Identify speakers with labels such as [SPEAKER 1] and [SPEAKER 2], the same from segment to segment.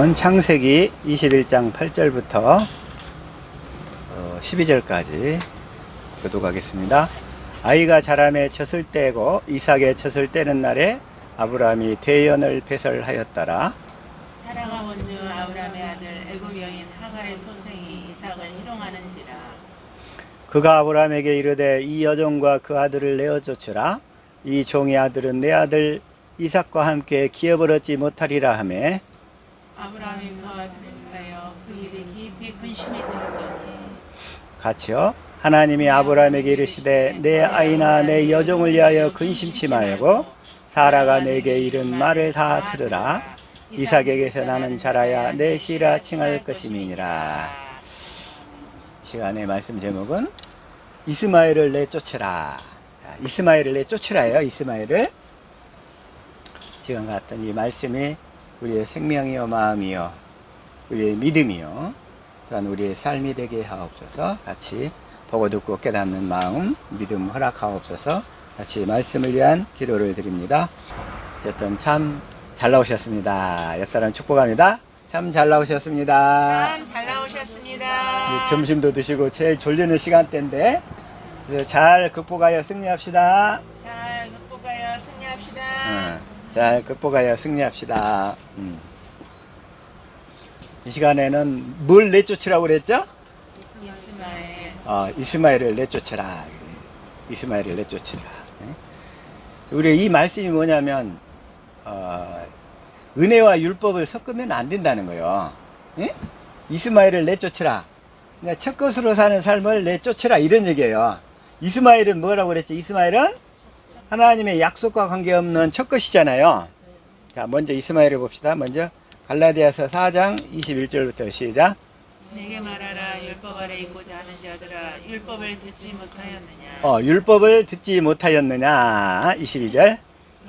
[SPEAKER 1] 말씀은 창세기 21장 8절부터 12절까지 교독하겠습니다. 아이가 자라매 쳤을 때고 이삭의 쳤을 때는 날에 아브라함이 대연을 배설하였더라.
[SPEAKER 2] 사라가 원주 아브라함의 아들 애굽 여인 하갈의 소생이 이삭을 희롱하는지라.
[SPEAKER 1] 그가 아브라함에게 이르되 이 여종과 그 아들을 내어 쫓으라. 이 종의 아들은 내 아들 이삭과 함께 기업을 얻지 못하리라 하매
[SPEAKER 2] 아브라함이 그와 생각하여 그 일이 깊이 근심이 들었더니
[SPEAKER 1] 같이요. 하나님이 아브라함에게 이르시되 내 아이나 내 여종을 위하여 근심치 말고 사라가 내게 이른 말을 다 들으라. 이삭에게서 나는 자라야 내 씨라 칭할 것임이니라. 시간의 말씀 제목은 이스마엘을 내쫓으라. 이스마엘을 내쫓으라예요. 이스마엘을. 지금 같은 이 말씀이 우리의 생명이요 마음이요 우리의 믿음이요 또한 우리의 삶이 되게 하옵소서. 같이 보고 듣고 깨닫는 마음 믿음 허락하옵소서. 같이 말씀을 위한 기도를 드립니다. 어쨌든 참 잘 나오셨습니다. 옆사람 축복합니다. 참 잘 나오셨습니다.
[SPEAKER 2] 참 잘 나오셨습니다.
[SPEAKER 1] 점심도 드시고 제일 졸리는 시간대인데 그래서 잘 극복하여 승리합시다.
[SPEAKER 2] 잘 극복하여 승리합시다.
[SPEAKER 1] 잘 극복하여 승리합시다. 이 시간에는 뭘 내쫓으라고 그랬죠?
[SPEAKER 2] 이스마엘.
[SPEAKER 1] 이스마엘을 내쫓으라. 이스마엘을 내쫓으라. 우리 이 말씀이 뭐냐면 은혜와 율법을 섞으면 안 된다는 거예요. 예? 이스마엘을 내쫓으라. 그러니까 첫 것으로 사는 삶을 내쫓으라 이런 얘기예요. 이스마엘은 뭐라고 그랬죠? 이스마엘은 하나님의 약속과 관계없는 첫 것이잖아요. 자, 먼저 이스마엘을 봅시다. 먼저 갈라디아서 4장 21절부터 시작.
[SPEAKER 2] 내게 말하라. 율법 아래 있고자 하는 자들아 율법을 듣지 못하였느냐.
[SPEAKER 1] 율법을 듣지 못하였느냐. 22절.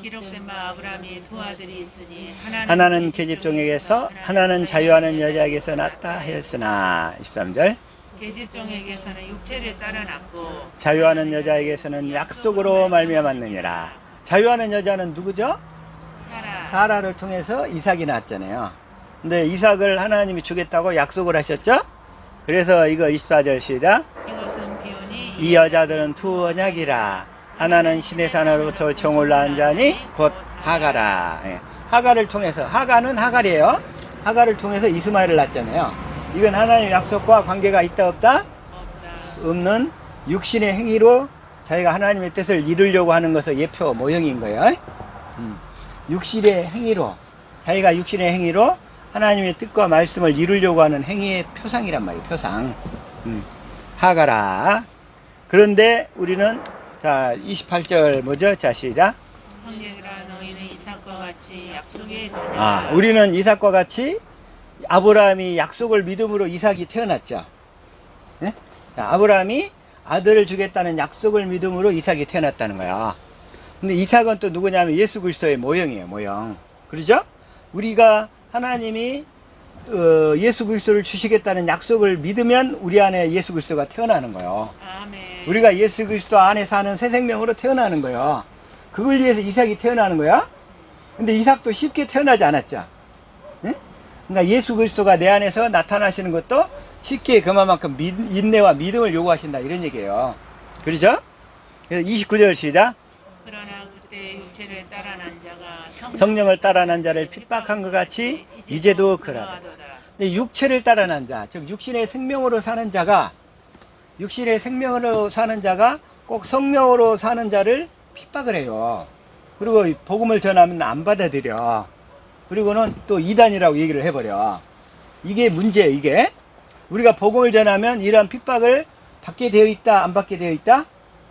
[SPEAKER 2] 기록된 바 아브라함이 두 아들이 있으니
[SPEAKER 1] 하나는 계집종에게서 하나는 자유하는 여자에게서 낳다 하였으나. 23절.
[SPEAKER 2] 계집종에게서는 육체를 따라 낳고
[SPEAKER 1] 자유하는 여자에게서는 약속으로 말미암았느니라. 자유하는 여자는 누구죠? 사라를 통해서 이삭이 낳았잖아요. 근데 이삭을 하나님이 주겠다고 약속을 하셨죠? 그래서 이거 24절 시작.
[SPEAKER 2] 이것은 비유니
[SPEAKER 1] 이 여자들은 두 언약이라. 하나는 신의 산으로부터 종을 낳은 자니 곧 하가라. 하가를 통해서, 하가는 하갈이에요. 하가를 통해서 이스마엘을 낳았잖아요. 이건 하나님의 약속과 관계가 있다 없다?
[SPEAKER 2] 없다.
[SPEAKER 1] 없는 육신의 행위로 자기가 하나님의 뜻을 이루려고 하는 것의 예표 모형인 거예요. 육신의 행위로, 자기가 육신의 행위로 하나님의 뜻과 말씀을 이루려고 하는 행위의 표상이란 말이에요. 표상. 하가라. 그런데 우리는 자 28절 뭐죠? 자 시작.
[SPEAKER 2] 형제들아 너희는 이삭과 같이 약속의 자녀라.
[SPEAKER 1] 우리는 이삭과 같이 아브라함이 약속을 믿음으로 이삭이 태어났죠. 네? 자, 아브라함이 아들을 주겠다는 약속을 믿음으로 이삭이 태어났다는 거야. 근데 이삭은 또 누구냐면 예수 그리스도의 모형이에요. 모형. 그러죠? 우리가 하나님이 예수 그리스도를 주시겠다는 약속을 믿으면 우리 안에 예수 그리스도가 태어나는 거예요.
[SPEAKER 2] 아멘.
[SPEAKER 1] 우리가 예수 그리스도 안에 사는 새 생명으로 태어나는 거예요. 그걸 위해서 이삭이 태어나는 거야. 근데 이삭도 쉽게 태어나지 않았죠. 네? 그러니까 예수 그리스도가 내 안에서 나타나시는 것도 쉽게 그만큼 인내와 믿음을 요구하신다 이런 얘기예요. 그렇죠? 그래서 29절 시작.
[SPEAKER 2] 그러나 그때 육체를 따라 난 자가
[SPEAKER 1] 성령을 따라 난 자를 핍박한 것 같이 이제도 그러하도다. 근데 육체를 따라 난 자, 즉 육신의 생명으로 사는 자가 꼭 성령으로 사는 자를 핍박을 해요. 그리고 복음을 전하면 안 받아들여. 그리고는 또 이단이라고 얘기를 해버려. 이게 문제예요. 이게 우리가 복음을 전하면 이러한 핍박을 받게 되어 있다, 안 받게 되어 있다?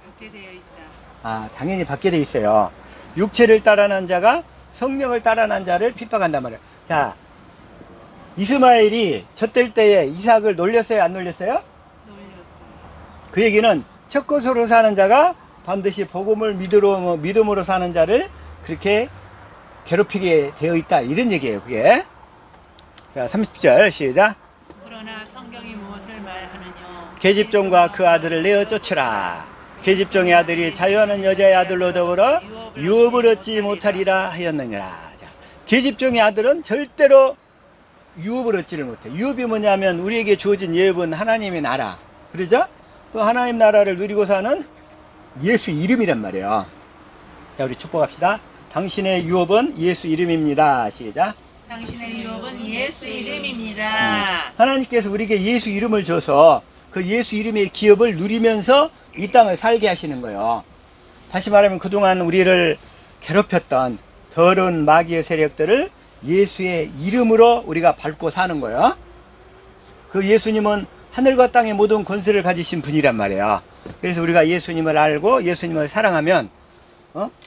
[SPEAKER 2] 받게 되어 있다.
[SPEAKER 1] 당연히 받게 되어 있어요. 육체를 따라난 자가 성령을 따라난 자를 핍박한단 말이에요. 자, 이스마엘이 젖될 때에 이삭을 놀렸어요, 안 놀렸어요?
[SPEAKER 2] 놀렸어요.
[SPEAKER 1] 그 얘기는 첫 것으로 사는 자가 반드시 복음을 믿음으로 사는 자를 그렇게 괴롭히게 되어 있다 이런 얘기예요. 그게. 자 30절 시작.
[SPEAKER 2] 그러나 성경이 무엇을 말하느냐.
[SPEAKER 1] 계집종과 그 아들을 내어 쫓으라. 계집종의 아들이 자유하는 여자의 아들로 더불어 유업을 얻지 못하리라 하였느니라. 자, 계집종의 아들은 절대로 유업을 얻지를 못해. 유업이 뭐냐면 우리에게 주어진 예업은 하나님의 나라. 그러죠? 또 하나님 나라를 누리고 사는 예수 이름이란 말이에요. 자, 우리 축복합시다. 당신의 유업은 예수 이름입니다. 시작.
[SPEAKER 2] 당신의 유업은 예수 이름입니다.
[SPEAKER 1] 하나님께서 우리에게 예수 이름을 줘서 그 예수 이름의 기업을 누리면서 이 땅을 살게 하시는 거예요. 다시 말하면 그동안 우리를 괴롭혔던 더러운 마귀의 세력들을 예수의 이름으로 우리가 밟고 사는 거예요. 그 예수님은 하늘과 땅의 모든 권세를 가지신 분이란 말이에요. 그래서 우리가 예수님을 알고 예수님을 사랑하면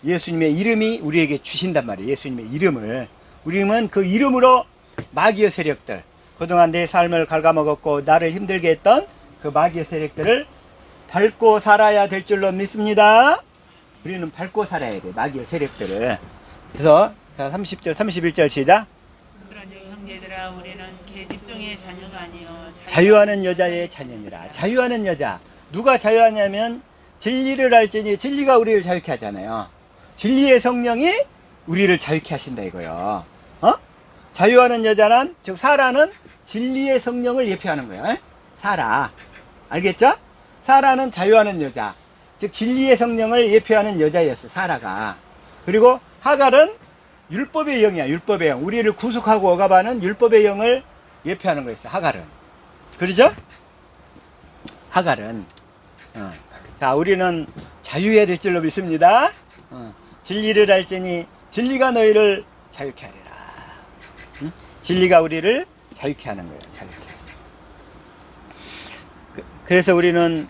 [SPEAKER 1] 예수님의 이름이 우리에게 주신단 말이에요. 예수님의 이름을. 우리는 그 이름으로 마귀의 세력들, 그동안 내 삶을 갉아먹었고 나를 힘들게 했던 그 마귀의 세력들을 밟고 살아야 될 줄로 믿습니다. 우리는 밟고 살아야 돼, 마귀의 세력들을. 그래서 자, 30절 31절 시작.
[SPEAKER 2] 그러니 형제들아 우리는 계집종의 자녀가 아니요
[SPEAKER 1] 자유하는 여자의 자녀니라. 자유하는 여자. 누가 자유하냐면 진리를 알지니, 진리가 우리를 자유케 하잖아요. 진리의 성령이 우리를 자유케 하신다 이거요. 자유하는 여자는, 즉 사라는 진리의 성령을 예표하는 거예요. 사라. 알겠죠? 사라는 자유하는 여자, 즉 진리의 성령을 예표하는 여자였어, 사라가. 그리고 하갈은 율법의 영이야. 율법의 영. 우리를 구속하고 억압하는 율법의 영을 예표하는 거였어, 하갈은. 그러죠? 하갈은. 자, 우리는 자유해야 될 줄로 믿습니다. 진리를 알지니 진리가 너희를 자유케 하리라. 진리가 우리를 자유케 하는 거예요. 자유케. 그래서 우리는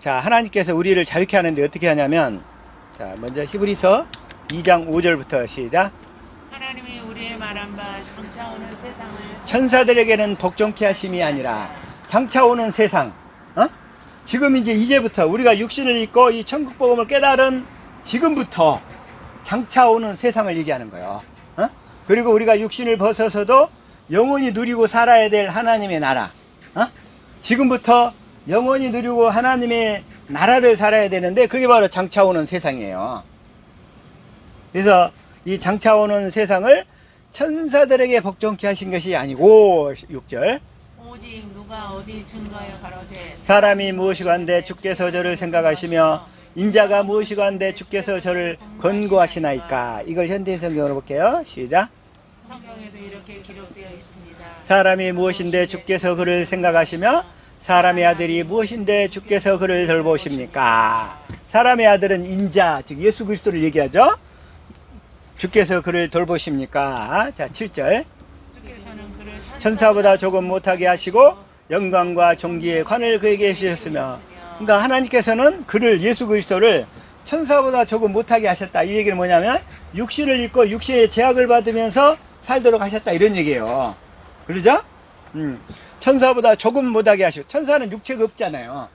[SPEAKER 1] 자, 하나님께서 우리를 자유케 하는데 어떻게 하냐면, 자, 먼저 히브리서 2장 5절부터 시작.
[SPEAKER 2] 하나님이 우리의 말한 바 장차 오는 세상을
[SPEAKER 1] 천사들에게는 복종케 하심이 아니라 장차 오는 세상. 지금 이제부터 우리가 육신을 입고 이 천국 복음을 깨달은 지금부터 장차 오는 세상을 얘기하는 거예요. 그리고 우리가 육신을 벗어서도 영원히 누리고 살아야 될 하나님의 나라. 지금부터 영원히 누리고 하나님의 나라를 살아야 되는데 그게 바로 장차 오는 세상이에요. 그래서 이 장차 오는 세상을 천사들에게 복종케 하신 것이 아니고, 6절.
[SPEAKER 2] 오직 누가 어디 증거하여 가로되
[SPEAKER 1] 사람이 무엇이간데 주께서 저를 생각하시며 인자가 무엇이간데 주께서 저를 권고하시나이까. 이걸 현대 성경으로 볼게요. 시작.
[SPEAKER 2] 성경에도 이렇게 기록되어 있습니다.
[SPEAKER 1] 사람이 무엇인데 주께서 그를 생각하시며 사람의 아들이 무엇인데 주께서 그를 돌보십니까. 사람의 아들은 인자, 즉 예수 그리스도를 얘기하죠. 주께서 그를 돌보십니까. 자, 7절.
[SPEAKER 2] 주께서는 그를
[SPEAKER 1] 천사보다 조금 못하게 하시고 영광과 존귀의 관을 그에게 주셨으며, 그러니까 하나님께서는 그를, 예수 그리스도를 천사보다 조금 못하게 하셨다. 이 얘기는 뭐냐면 육신을 입고 육신의 제약을 받으면서 살도록 하셨다, 이런 얘기예요. 그러죠? 천사보다 조금 못하게 하시고, 천사는 육체가 없잖아요.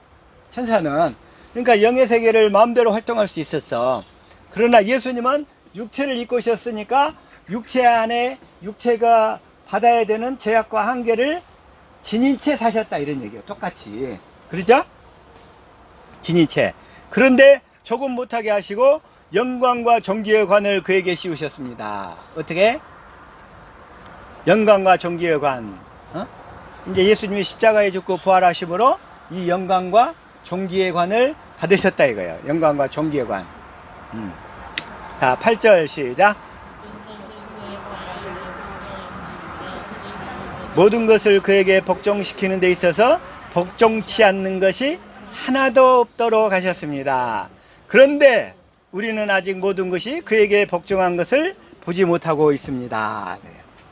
[SPEAKER 1] 천사는. 그러니까 영의 세계를 마음대로 활동할 수 있었어. 그러나 예수님은 육체를 입고 오셨으니까 육체 안에 육체가 받아야 되는 제약과 한계를 지닌 채 사셨다, 이런 얘기예요. 똑같이. 그러죠? 지닌 채. 그런데 조금 못하게 하시고 영광과 존귀의 관을 그에게 씌우셨습니다. 어떻게? 영광과 존귀의 관. 이제 예수님이 십자가에 죽고 부활하심으로 이 영광과 존귀의 관을 받으셨다 이거예요. 영광과 존귀의 관. 자, 8절 시작. 모든 것을 그에게 복종시키는 데 있어서 복종치 않는 것이 하나도 없도록 하셨습니다. 그런데 우리는 아직 모든 것이 그에게 복종한 것을 보지 못하고 있습니다.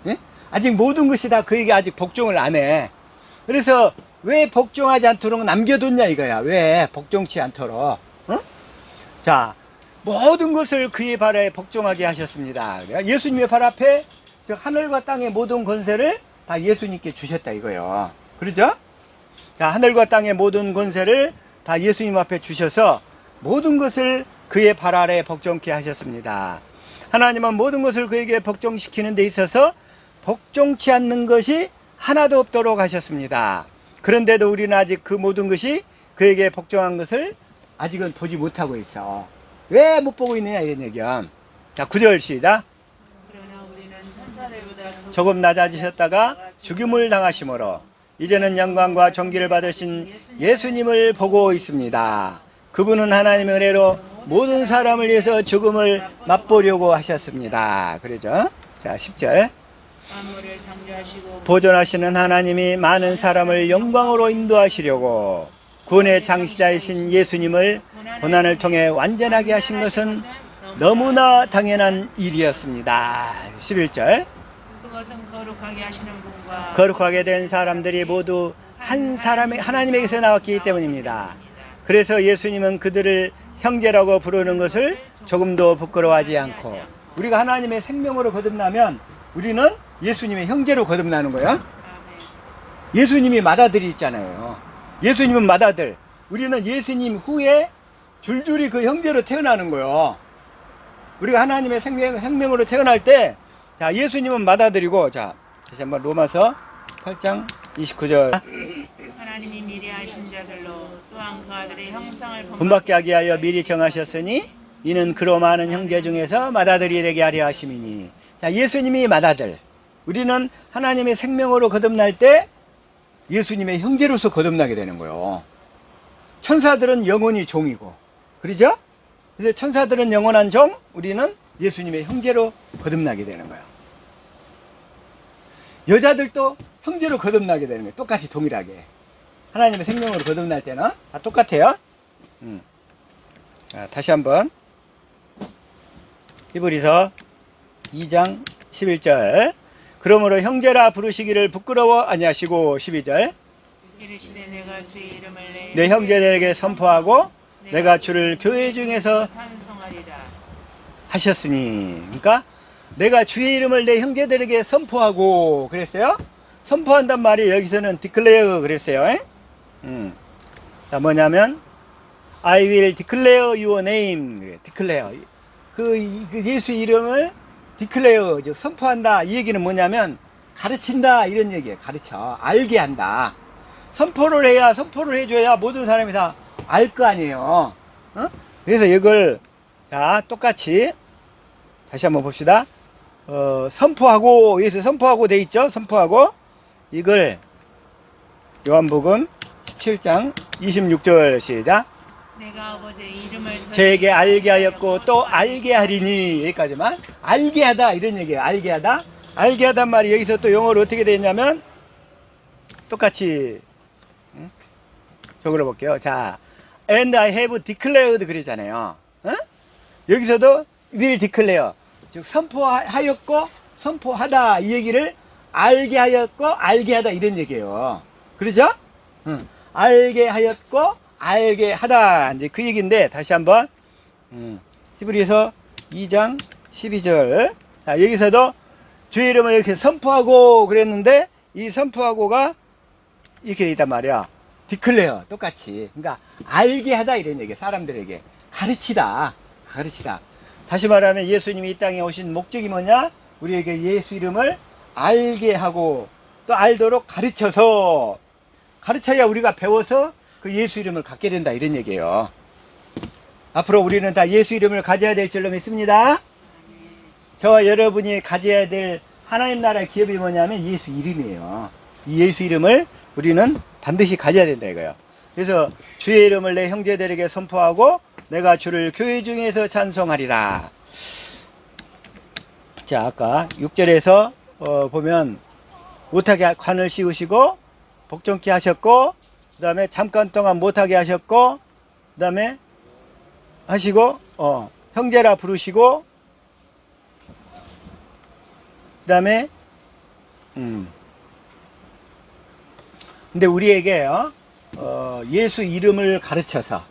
[SPEAKER 1] 네? 아직 모든 것이 다 그에게 아직 복종을 안 해. 그래서 왜 복종하지 않도록 남겨뒀냐 이거야. 왜 복종치 않도록. 자, 모든 것을 그의 발에 복종하게 하셨습니다. 예수님의 발 앞에 하늘과 땅의 모든 권세를 다 예수님께 주셨다 이거요. 그러죠? 자, 하늘과 땅의 모든 권세를 다 예수님 앞에 주셔서 모든 것을 그의 발 아래 복종케 하셨습니다. 하나님은 모든 것을 그에게 복종시키는 데 있어서 복종치 않는 것이 하나도 없도록 하셨습니다. 그런데도 우리는 아직 그 모든 것이 그에게 복종한 것을 아직은 보지 못하고 있어. 왜 못 보고 있느냐 이런 얘기야. 자, 9절 시작.
[SPEAKER 2] 그러나 우리는 천사들보다
[SPEAKER 1] 조금 낮아지셨다가 죽임을 당하심으로 이제는 영광과 존귀를 받으신 예수님을 보고 있습니다. 그분은 하나님의 은혜로 모든 사람을 위해서 죽음을 맛보려고 하셨습니다. 그러죠? 자, 10절.
[SPEAKER 2] 만물을 창조하시고
[SPEAKER 1] 보존하시는 하나님이 많은 사람을 영광으로 인도하시려고 구원의 창시자이신 예수님을 고난을 통해 완전하게 하신 것은 너무나 당연한 일이었습니다. 11절.
[SPEAKER 2] 그것은 거룩하게 하시는 분과
[SPEAKER 1] 거룩하게 된 사람들이 모두 한 사람의 하나님에게서 나왔기 때문입니다. 그래서 예수님은 그들을 형제라고 부르는 것을 조금도 부끄러워하지 않고, 우리가 하나님의 생명으로 거듭나면 우리는 예수님의 형제로 거듭나는 거야.
[SPEAKER 2] 아멘.
[SPEAKER 1] 예수님이 맏아들이 있잖아요. 예수님은 맏아들, 우리는 예수님 후에 줄줄이 그 형제로 태어나는 거예요. 우리가 하나님의 생명으로 태어날 때, 자, 예수님은 맏아들이고, 자, 다시 한번 로마서 8장 29절.
[SPEAKER 2] 하나님이 미리 하신 자들로 또한 그 아들의 형상을
[SPEAKER 1] 본받게 하기 위하여 미리 정하셨으니 이는 그로 많은 형제 중에서 맏아들이 되게 하려 하심이니. 자, 예수님이 맏아들, 우리는 하나님의 생명으로 거듭날 때 예수님의 형제로서 거듭나게 되는 거예요. 천사들은 영원히 종이고, 그러죠? 그래서 천사들은 영원한 종, 우리는 예수님의 형제로 거듭나게 되는 거예요. 여자들도 형제로 거듭나게 되는 거예요. 똑같이 동일하게. 하나님의 생명으로 거듭날 때는 다 똑같아요. 자, 다시 한번 히브리서 2장 11절. 그러므로 형제라 부르시기를 부끄러워 아니하시고, 12절.
[SPEAKER 2] 이르시되 내가 주의 이름을
[SPEAKER 1] 내 형제들에게 선포하고 내가 주를 교회 중에서
[SPEAKER 2] 찬송하리라.
[SPEAKER 1] 하셨으니, 그러니까 내가 주의 이름을 내 형제들에게 선포하고 그랬어요. 선포한단 말이 여기서는 declare 그랬어요. 자, 뭐냐면 I will declare your name. declare. 그 예수 이름을 declare, 즉 선포한다. 이 얘기는 뭐냐면 가르친다 이런 얘기예요. 가르쳐, 알게 한다. 선포를 해줘야 모든 사람이 다 알 거 아니에요. 그래서 이걸, 자, 똑같이 다시 한번 봅시다. 선포하고, 여기서 선포하고 돼 있죠? 선포하고. 이걸 요한복음 17장 26절 시작.
[SPEAKER 2] 내가 아버지의 이름을
[SPEAKER 1] 저에게 알게 하였고 또 알게 하리니. 여기까지만. 알게 하다 이런 얘기예요. 알게 하다. 알게 하단 말이 여기서 또 영어로 어떻게 되어 있냐면 똑같이 저걸로 볼게요. 자, and I have declared 그러잖아요. 여기서도 will declare, 즉 선포하였고 선포하다 이 얘기를 알게 하였고 알게 하다 이런 얘기예요. 그러죠? 알게 하였고 알게 하다, 이제 그 얘기인데, 다시 한번 히브리서 2장 12절. 자, 여기서도 주의 이름을 이렇게 선포하고 그랬는데 이 선포하고가 이렇게 돼 있단 말이야. declare 똑같이. 그러니까 알게 하다 이런 얘기. 사람들에게 가르치다. 다시 말하면 예수님이 이 땅에 오신 목적이 뭐냐? 우리에게 예수 이름을 알게 하고 또 알도록 가르쳐서, 가르쳐야 우리가 배워서 그 예수 이름을 갖게 된다 이런 얘기예요. 앞으로 우리는 다 예수 이름을 가져야 될 줄로 믿습니다. 저와 여러분이 가져야 될 하나님 나라의 기업이 뭐냐면 예수 이름이에요. 이 예수 이름을 우리는 반드시 가져야 된다 이거예요. 그래서 주의 이름을 내 형제들에게 선포하고 내가 주를 교회 중에서 찬송하리라. 자, 아까 6절에서 보면 못하게 관을 씌우시고 복종케 하셨고, 그 다음에 잠깐 동안 못하게 하셨고, 그 다음에 하시고 형제라 부르시고, 그 다음에 근데 우리에게요 예수 이름을 가르쳐서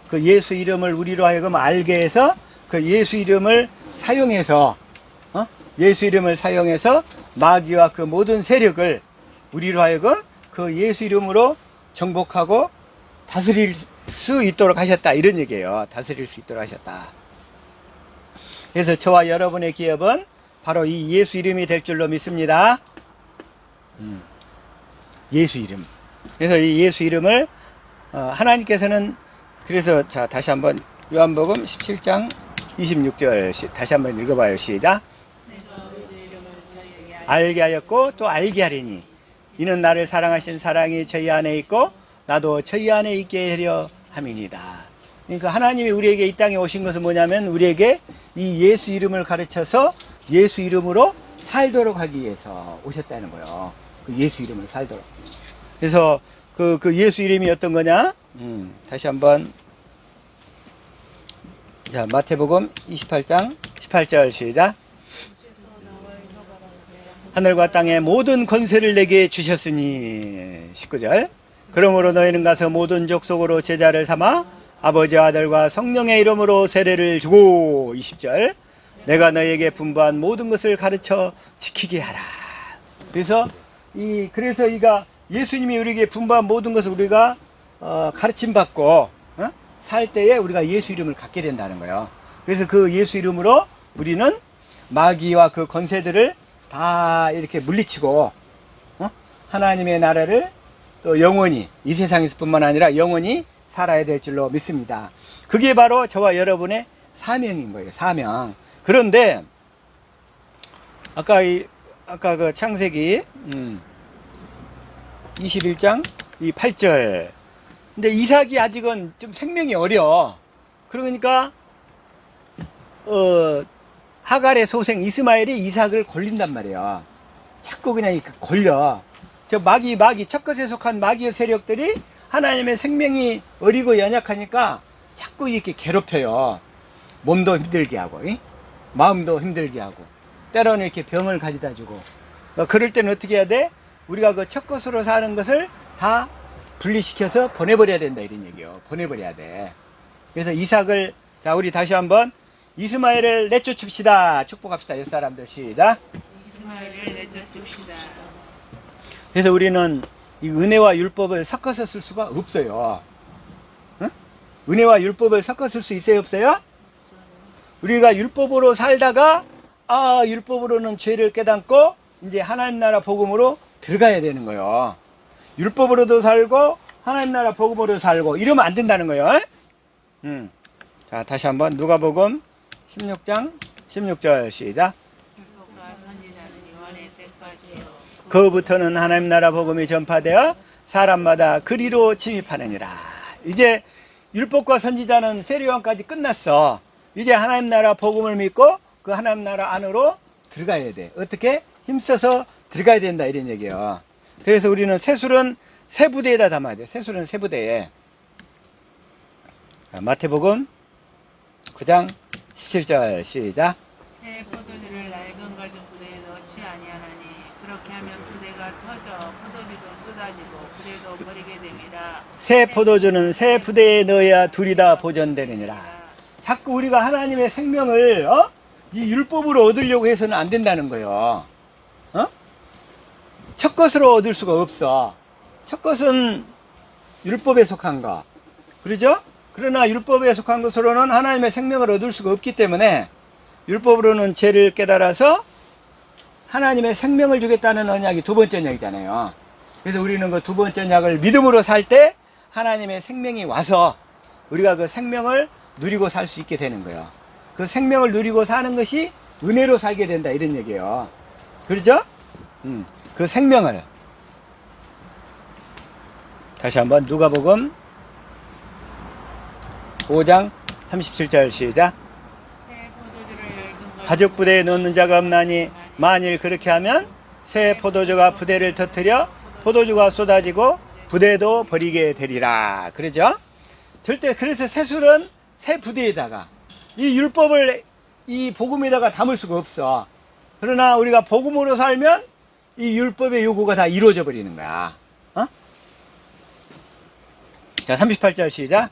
[SPEAKER 1] 그 예수 이름을 우리로 하여금 알게 해서 그 예수 이름을 사용해서 예수 이름을 사용해서 마귀와 그 모든 세력을 우리로 하여금 그 예수 이름으로 정복하고 다스릴 수 있도록 하셨다 이런 얘기예요. 다스릴 수 있도록 하셨다. 그래서 저와 여러분의 기업은 바로 이 예수 이름이 될 줄로 믿습니다. 예수 이름. 그래서 이 예수 이름을 하나님께서는, 그래서 자, 다시 한번 요한복음 17장 26절 다시 한번 읽어봐요. 시작. 알게 하였고 또 알게 하리니 이는 나를 사랑하신 사랑이 저희 안에 있고 나도 저희 안에 있게 하려 함이니이다. 그러니까 하나님이 우리에게 이 땅에 오신 것은 뭐냐면 우리에게 이 예수 이름을 가르쳐서 예수 이름으로 살도록 하기 위해서 오셨다는 거예요. 그 예수 이름을 살도록. 그래서 그 예수 이름이 어떤 거냐? 다시 한번. 자, 마태복음 28장 18절 시작. 하늘과 땅의 모든 권세를 내게 주셨으니 19절. 그러므로 너희는 가서 모든 족속으로 제자를 삼아 아버지와 아들과 성령의 이름으로 세례를 주고 20절. 내가 너희에게 분부한 모든 것을 가르쳐 지키게 하라. 그래서 이가 예수님이 우리에게 분부한 모든 것을 우리가 가르침 받고 살 때에 우리가 예수 이름을 갖게 된다는 거예요. 그래서 그 예수 이름으로 우리는 마귀와 그 권세들을 다 이렇게 물리치고 하나님의 나라를 또 영원히 이 세상에서뿐만 아니라 영원히 살아야 될 줄로 믿습니다. 그게 바로 저와 여러분의 사명인 거예요. 사명. 그런데 아까 그 창세기 21장 이 8절. 근데 이삭이 아직은 좀 생명이 어려. 그러니까 하갈의 소생 이스마엘이 이삭을 걸린단 말이에요. 자꾸 그냥 이렇게 걸려. 저 마귀 첫 것에 속한 마귀의 세력들이 하나님의 생명이 어리고 연약하니까 자꾸 이렇게 괴롭혀요. 몸도 힘들게 하고 마음도 힘들게 하고 때로는 이렇게 병을 가져다 주고. 그럴 때는 어떻게 해야 돼? 우리가 그 첫 것으로 사는 것을 다 분리시켜서 보내버려야 된다 이런 얘기요. 보내버려야 돼. 그래서 이삭을 자 우리 다시 한번 이스마엘을 내쫓읍시다. 축복합시다. 옛 사람들 시작.
[SPEAKER 2] 이스마엘을 내쫓읍시다.
[SPEAKER 1] 그래서 우리는 이 은혜와 율법을 섞어서 쓸 수가 없어요. 응? 은혜와 율법을 섞어 쓸 수 있어요, 없어요? 우리가 율법으로 살다가 율법으로는 죄를 깨닫고 이제 하나님 나라 복음으로 들어가야 되는 거예요. 율법으로도 살고 하나님 나라 복음으로 살고 이러면 안 된다는 거예요. 자, 다시 한번 누가복음 16장 16절 시작.
[SPEAKER 2] 율법과 선지자는 요한의 때까지요.
[SPEAKER 1] 그부터는 하나님 나라 복음이 전파되어 사람마다 그리로 침입하느니라. 이제 율법과 선지자는 세례요한까지 끝났어. 이제 하나님 나라 복음을 믿고 그 하나님 나라 안으로 들어가야 돼. 어떻게? 힘써서 들어가야 된다 이런 얘기예요. 그래서 우리는 새술은 세 부대에다 담아야 돼. 새술은 세 부대에. 마태복음 9장 17절 시작.
[SPEAKER 2] 새 포도주를 낡은 갈등 부대에 넣지 아니하나니 그렇게 하면 부대가 터져 포도주도 쏟아지고 부대도 버리게 됩니다.
[SPEAKER 1] 새 포도주는 새 부대에 넣어야 둘이 다 보존되느니라. 자꾸 우리가 하나님의 생명을 이 율법으로 얻으려고 해서는 안 된다는 거예요. 첫 것으로 얻을 수가 없어. 첫 것은 율법에 속한 거. 그러죠? 그러나 율법에 속한 것으로는 하나님의 생명을 얻을 수가 없기 때문에 율법으로는 죄를 깨달아서 하나님의 생명을 주겠다는 언약이 두 번째 언약이잖아요. 그래서 우리는 그 두 번째 언약을 믿음으로 살 때 하나님의 생명이 와서 우리가 그 생명을 누리고 살 수 있게 되는 거예요. 그 생명을 누리고 사는 것이 은혜로 살게 된다 이런 얘기예요. 그렇죠? 그 생명을 다시 한번 누가복음 5장 37절 시작. 가죽 부대에 넣는 자가 없나니 만일 그렇게 하면 새 포도주가 부대를 터뜨려 포도주가 쏟아지고 부대도 버리게 되리라. 그러죠? 절대 그래서 새술은 새 부대에다가 이 율법을 이 복음에다가 담을 수가 없어. 그러나 우리가 복음으로 살면 이 율법의 요구가 다 이루어져 버리는 거야. 자, 38절 시작.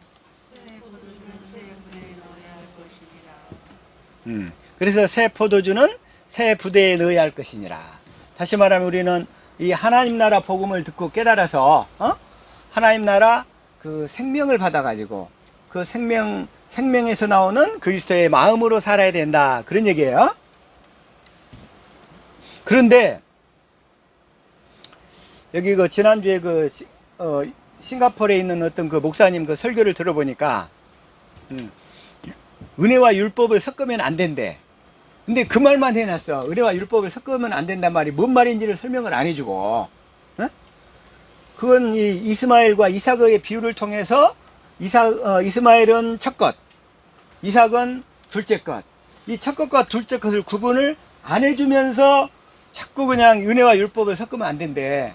[SPEAKER 1] 그래서 새 포도주는 새 부대에 넣어야 할 것이니라. 다시 말하면 우리는 이 하나님 나라 복음을 듣고 깨달아서 하나님 나라 그 생명을 받아가지고 그 생명에서 나오는 그리스도의 마음으로 살아야 된다. 그런 얘기예요. 그런데 여기 그 지난주에 그 싱가포르에 있는 어떤 그 목사님 그 설교를 들어보니까 은혜와 율법을 섞으면 안 된대. 근데 그 말만 해놨어. 은혜와 율법을 섞으면 안 된단 말이 뭔 말인지를 설명을 안 해주고. 어? 그건 이 이스마엘과 이삭의 비유를 통해서 이스마엘은 첫 것, 이삭은 둘째 것. 이 첫 것과 둘째 것을 구분을 안 해주면서 자꾸 그냥 은혜와 율법을 섞으면 안 된대.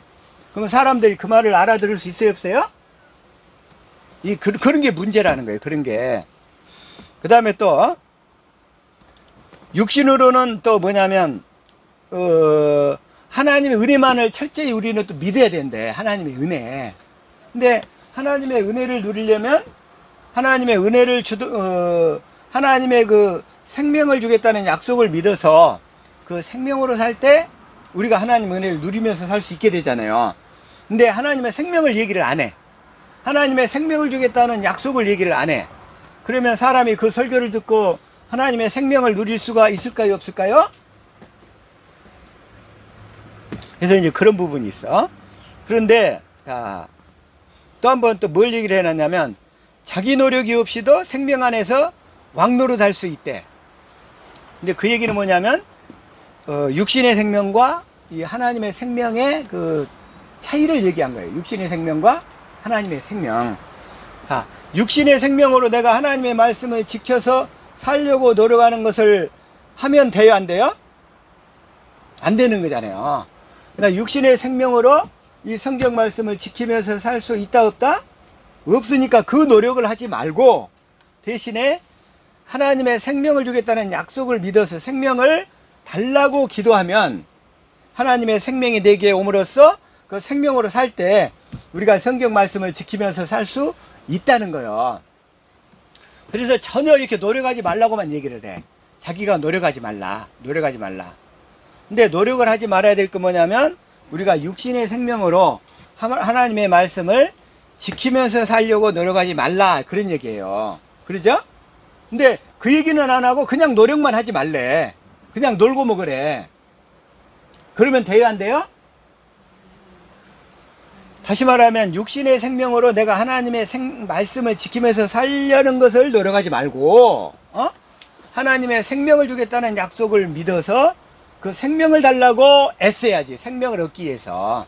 [SPEAKER 1] 그럼 사람들이 그 말을 알아들을 수 있어요, 없어요? 그런 게 문제라는 거예요, 그런 게. 그 다음에 또, 육신으로는 또 뭐냐면, 하나님의 은혜만을 철저히 우리는 또 믿어야 된대, 하나님의 은혜. 근데 하나님의 은혜를 누리려면, 하나님의 은혜를 하나님의 그 생명을 주겠다는 약속을 믿어서 그 생명으로 살 때 우리가 하나님의 은혜를 누리면서 살 수 있게 되잖아요. 근데 하나님의 생명을 얘기를 안 해. 하나님의 생명을 주겠다는 약속을 얘기를 안 해. 그러면 사람이 그 설교를 듣고 하나님의 생명을 누릴 수가 있을까요, 없을까요? 그래서 이제 그런 부분이 있어. 그런데, 자, 또 한 번 또 뭘 얘기를 해놨냐면, 자기 노력이 없이도 생명 안에서 왕노릇 할 수 있대. 근데 그 얘기는 뭐냐면, 육신의 생명과 이 하나님의 생명의 그 차이를 얘기한 거예요. 육신의 생명과 하나님의 생명. 자, 육신의 생명으로 내가 하나님의 말씀을 지켜서 살려고 노력하는 것을 하면 돼요, 안 돼요? 안 되는 거잖아요. 그러니까 육신의 생명으로 이 성경 말씀을 지키면서 살 수 있다, 없다? 없으니까 그 노력을 하지 말고 대신에 하나님의 생명을 주겠다는 약속을 믿어서 생명을 달라고 기도하면 하나님의 생명이 내게 옴으로써 그 생명으로 살 때 우리가 성경 말씀을 지키면서 살 수 있다는 거예요. 그래서 전혀 이렇게 노력하지 말라고만 얘기를 해. 자기가 노력하지 말라. 노력하지 말라. 근데 노력을 하지 말아야 될 거 뭐냐면 우리가 육신의 생명으로 하나님의 말씀을 지키면서 살려고 노력하지 말라. 그런 얘기예요. 그러죠? 근데 그 얘기는 안 하고 그냥 노력만 하지 말래. 그냥 놀고 먹으래. 그러면 돼요, 안 돼요? 다시 말하면 육신의 생명으로 내가 하나님의 말씀을 지키면서 살려는 것을 노력하지 말고 하나님의 생명을 주겠다는 약속을 믿어서 그 생명을 달라고 애써야지. 생명을 얻기 위해서.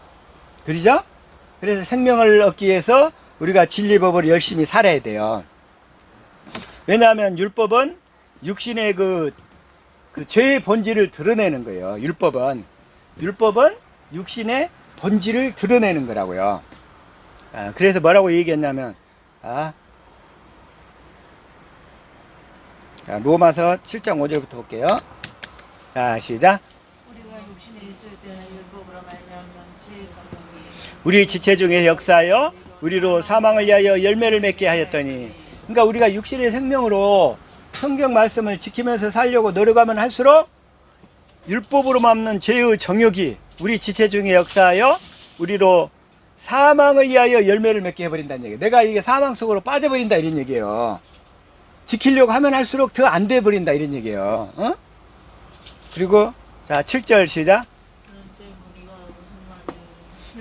[SPEAKER 1] 그러죠? 그래서 생명을 얻기 위해서 우리가 진리법을 열심히 살아야 돼요. 왜냐하면 율법은 육신의 그 죄의 본질을 드러내는 거예요. 율법은 육신의 본질을 드러내는 거라고요. 그래서 뭐라고 얘기했냐면 로마서 7장 5절부터 볼게요. 자, 시작.
[SPEAKER 2] 우리가 육신에 있을 때는 율법으로 말미암는 지혜의 성령이
[SPEAKER 1] 우리 지체 중에 역사하여 우리로 사망을 위하여 열매를 맺게 하였더니, 그러니까 우리가 육신의 생명으로 성경 말씀을 지키면서 살려고 노력하면 할수록 율법으로 막는 죄의 정욕이 우리 지체 중에 역사하여 우리로 사망을 위하여 열매를 맺게 해버린다는 얘기예요. 내가 이게 사망 속으로 빠져버린다 이런 얘기예요. 지키려고 하면 할수록 더 안 돼버린다 이런 얘기예요. 그리고 자 7절 시작.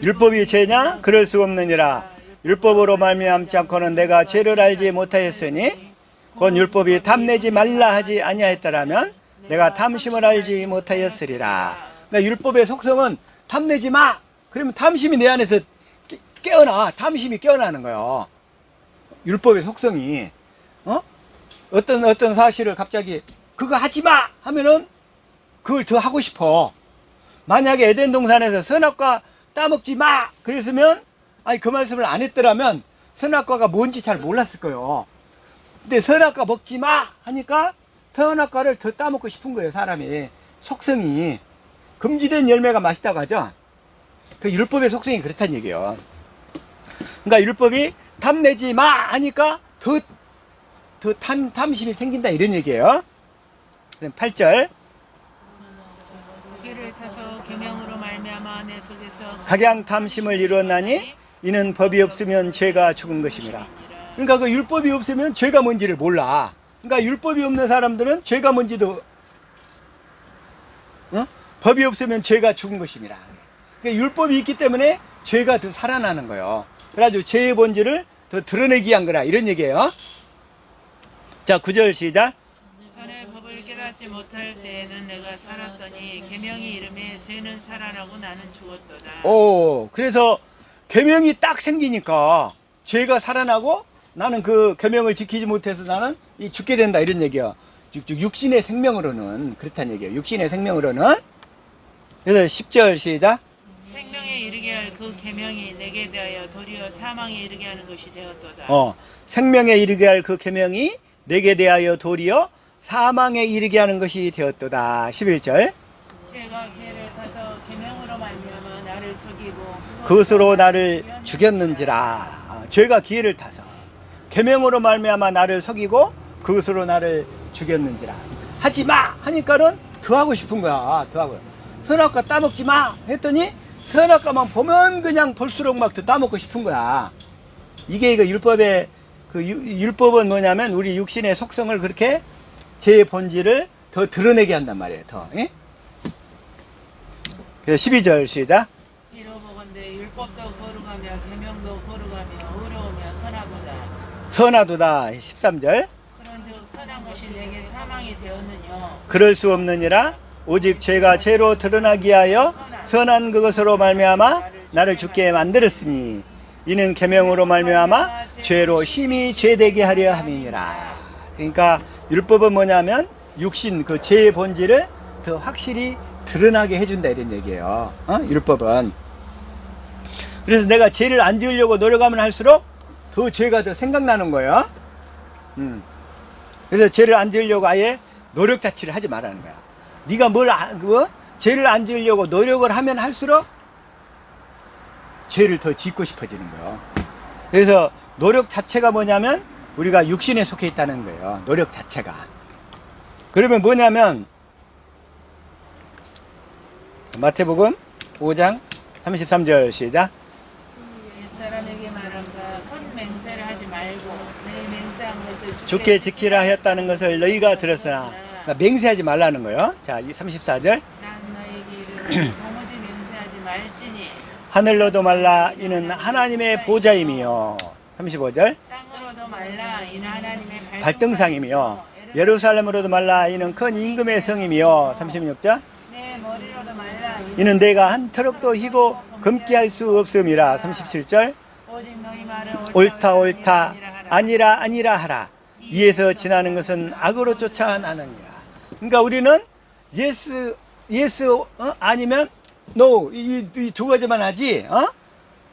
[SPEAKER 1] 율법이 죄냐? 그럴 수 없느니라. 율법으로 말미암지 않고는 내가 죄를 알지 못하였으니 곧 율법이 탐내지 말라 하지 아니하였더라면 내가 탐심을 알지 못하였으리라. 그러니까 율법의 속성은 탐내지 마. 그러면 탐심이 내 안에서 깨어나. 탐심이 깨어나는 거예요. 율법의 속성이 어떤 사실을 갑자기 그거 하지 마 하면은 그걸 더 하고 싶어. 만약에 에덴 동산에서 선악과 따먹지 마 그랬으면 그 말씀을 안 했더라면 선악과가 뭔지 잘 몰랐을 거예요. 근데 선악과 먹지 마 하니까 선악과를 더 따먹고 싶은 거예요. 사람이 속성이 금지된 열매가 맛있다고 하죠. 그 율법의 속성이 그렇다는 얘기예요. 그러니까 율법이 탐내지 마 하니까 더 탐심이 생긴다 이런 얘기예요. 8절.
[SPEAKER 2] 길을 타서 계명으로 말미암아 내 속에서
[SPEAKER 1] 각양 탐심을 이루었나니 이는 법이 없으면 죄가 죽은 것입니다. 그러니까 그 율법이 없으면 죄가 뭔지를 몰라. 그러니까 율법이 없는 사람들은 죄가 뭔지도 법이 없으면 죄가 죽은 것입니다. 그러니까 율법이 있기 때문에 죄가 더 살아나는 거예요. 그래가지고 죄의 본질을 더 드러내기 위한 거라 이런 얘기예요. 자 9절 시작.
[SPEAKER 2] 전에 법을 깨닫지 받지 못할 때에는 내가 살았더니 계명이 이름에 죄는 살아나고 나는 죽었도다.
[SPEAKER 1] 그래서 계명이 딱 생기니까 죄가 살아나고 나는 그 계명을 지키지 못해서 나는 죽게 된다 이런 얘기야. 육신의 생명으로는 그렇다는 얘기예요. 육신의 생명으로는. 그래서 10절 시작.
[SPEAKER 2] 생명에 이르게 할 그 계명이 내게 대하여 도리어 사망에 이르게 하는 것이 되었도다.
[SPEAKER 1] 생명에 이르게 할 그 계명이 내게 대하여 도리어 사망에 이르게 하는 것이 되었도다. 11절.
[SPEAKER 2] 죄가 죄를 타서 계명으로 말미암아 나를 속이고
[SPEAKER 1] 그것으로 나를 죽였는지라. 죄가 기회를 타서 계명으로 말미암아 나를 속이고 그것으로 나를 죽였는지라. 하지마 하니까는 더 하고 싶은 거야. 더 하고. 선악과 따먹지 마 했더니 선악과만 보면 그냥 볼수록 막 더 따먹고 싶은 거야. 이게 그 율법의 율법은 뭐냐면 우리 육신의 속성을 그렇게 제 본질을 더 드러내게 한단 말이에요. 더. 예? 그래서 12절 시작.
[SPEAKER 2] 이로보건대 율법도 거룩하며 계명도 거룩하며 의로우며 선하도다.
[SPEAKER 1] 선하도다. 13절.
[SPEAKER 2] 그런즉 선한 것이 내게 사망이 되었느냐.
[SPEAKER 1] 그럴 수 없느니라. 오직 죄가 죄로 드러나기 하여 선한 그것으로 말미암아 나를 죽게 만들었으니 이는 계명으로 말미암아 죄로 심히 죄되게 하려 함이니라. 그러니까 율법은 뭐냐면 육신 그 죄의 본질을 더 확실히 드러나게 해준다 이런 얘기예요. 율법은. 그래서 내가 죄를 안 지으려고 노력하면 할수록 더 죄가 더 생각나는 거예요. 그래서 죄를 안 지으려고 아예 노력 자체를 하지 말라는 거야. 네가 죄를 안 지으려고 노력을 하면 할수록 죄를 더 짓고 싶어지는 거예요. 그래서 노력 자체가 뭐냐면 우리가 육신에 속해 있다는 거예요. 노력 자체가. 그러면 뭐냐면 마태복음 5장 33절 시작.
[SPEAKER 2] 사람에게 말한다. 큰 맹세를 하지 말고 내 맹세한 것을
[SPEAKER 1] 주께 지키라 하였다는 것을 너희가 들었으나 그러니까 맹세하지 말라는 거예요. 자, 34절.
[SPEAKER 2] 난 너에게 이르노니 도무지 맹세하지 말지니
[SPEAKER 1] 하늘로도 말라 이는 하나님의 보좌임이요. 35절.
[SPEAKER 2] 땅으로도 말라 이는 하나님의
[SPEAKER 1] 발등상이며 예루살렘으로도 말라 이는 큰 임금의 성이며 36절.
[SPEAKER 2] 내 머리로도 말라
[SPEAKER 1] 이는 내가 한 터럭도 희고 금기 할 수 없음이라. 37절.
[SPEAKER 2] 오직 너희 말은
[SPEAKER 1] 옳다 아니라 하라. 이에서 지나는 것은 악으로 쫓아나느니라. 그러니까 우리는 예스 아니면 no 이 두 가지만 하지.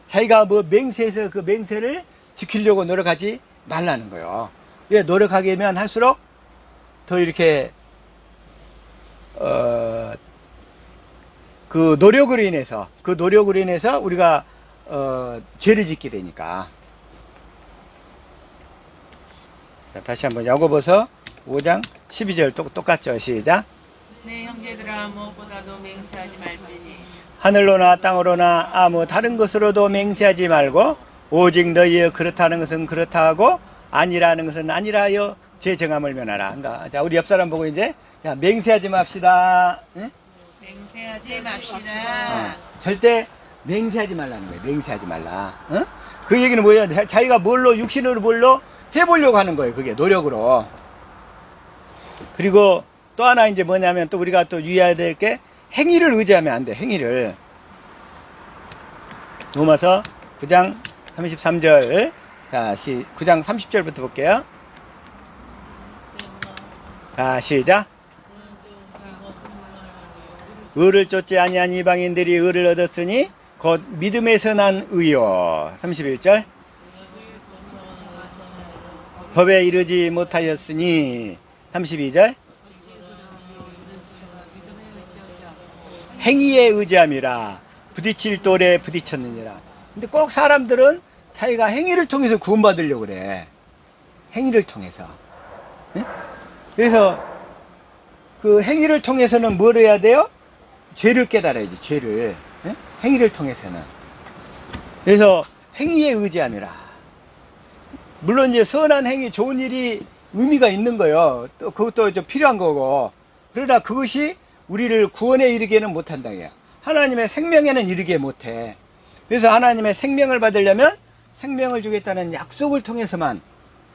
[SPEAKER 1] 자기가 뭐 맹세해서 그 맹세를 지키려고 노력하지 말라는 거예요. 왜 노력하게 하면 할수록 더 이렇게 그 노력으로 인해서 우리가 죄를 짓게 되니까. 자, 다시 한번 야고보서 5장 12절 똑같죠. 시작.
[SPEAKER 2] 내 형제들아 무엇보다도 맹세하지 말지니
[SPEAKER 1] 하늘로나 땅으로나 아무 다른 것으로도 맹세하지 말고 오직 너희의 그렇다는 것은 그렇다 하고 아니라는 것은 아니라 하여 제 정함을 면하라. 그러니까 자, 우리 옆 사람 보고 이제 자, 맹세하지 맙시다. 응?
[SPEAKER 2] 맹세하지 맙시다.
[SPEAKER 1] 절대 맹세하지 말라는 거예요. 맹세하지 말라. 응? 그 얘기는 뭐예요? 자기가 육신으로 뭘로 해보려고 하는 거예요. 그게 노력으로. 그리고 또 하나 이제 뭐냐면 또 우리가 또 유의해야 될 게 행위를 의지하면 안 돼. 행위를. 로마서 9장 33절. 자, 9장 30절부터 볼게요. 자, 시작. 의를 쫓지 아니한 이방인들이 의를 얻었으니 곧 믿음에서 난 의요. 31절. 법에 이르지 못하였으니 32절. 행위에 의지함이라 부딪힐 돌에 부딪혔느니라. 근데 꼭 사람들은 자기가 행위를 통해서 구원받으려고 그래. 행위를 통해서. 네? 그래서 그 행위를 통해서는 뭘 해야 돼요? 죄를 깨달아야지. 죄를. 네? 행위를 통해서는. 그래서 행위에 의지함이라. 물론 이제 선한 행위, 좋은 일이 의미가 있는 거예요. 또 그것도 좀 필요한 거고. 그러나 그것이 우리를 구원에 이르게는 못한다. 하나님의 생명에는 이르게 못해. 그래서 하나님의 생명을 받으려면 생명을 주겠다는 약속을 통해서만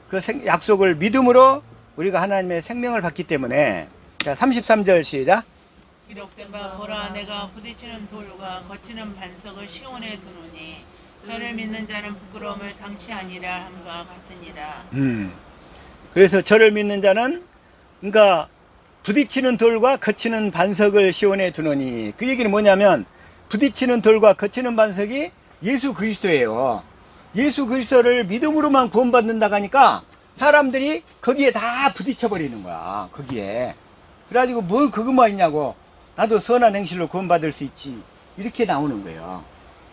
[SPEAKER 1] 그 약속을 믿음으로 우리가 하나님의 생명을 받기 때문에 자, 33절 시작.
[SPEAKER 2] 기록된 바 보라 내가 부딪히는 돌과 거치는 반석을 시온에 두노니 저를 믿는 자는 부끄러움을 당치 아니라 함과 같으니라.
[SPEAKER 1] 그래서 저를 믿는 자는, 그러니까 부딪히는 돌과 거치는 반석을 시온에 두노니, 그 얘기는 뭐냐면 부딪히는 돌과 거치는 반석이 예수 그리스도예요. 예수 그리스도를 믿음으로만 구원받는다고 하니까 사람들이 거기에 다 부딪혀버리는 거야. 거기에. 그래가지고 뭘 그것만 있냐고, 나도 선한 행실로 구원받을 수 있지, 이렇게 나오는 거예요.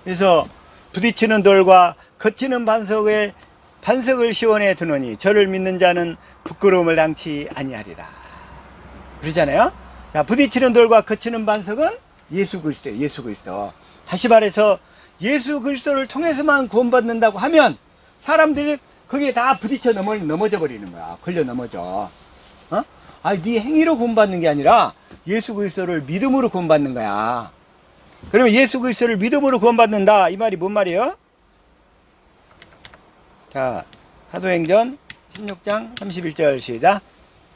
[SPEAKER 1] 그래서 부딪히는 돌과 거치는 반석을 시온에 두노니 저를 믿는 자는 부끄러움을 당치 아니하리라. 그러잖아요. 자, 부딪히는 돌과 거치는 반석은 예수 그리스도예요. 예수 그리스도. 다시 말해서 예수 그리스도를 통해서만 구원받는다고 하면 사람들이 거기에 다 부딪혀 넘어져 버리는 거야. 걸려 넘어져. 네 행위로 구원받는 게 아니라 예수 그리스도를 믿음으로 구원받는 거야. 그러면 예수 그리스도를 믿음으로 구원받는다, 이 말이 뭔 말이에요? 자, 사도행전 16장 31절 시작.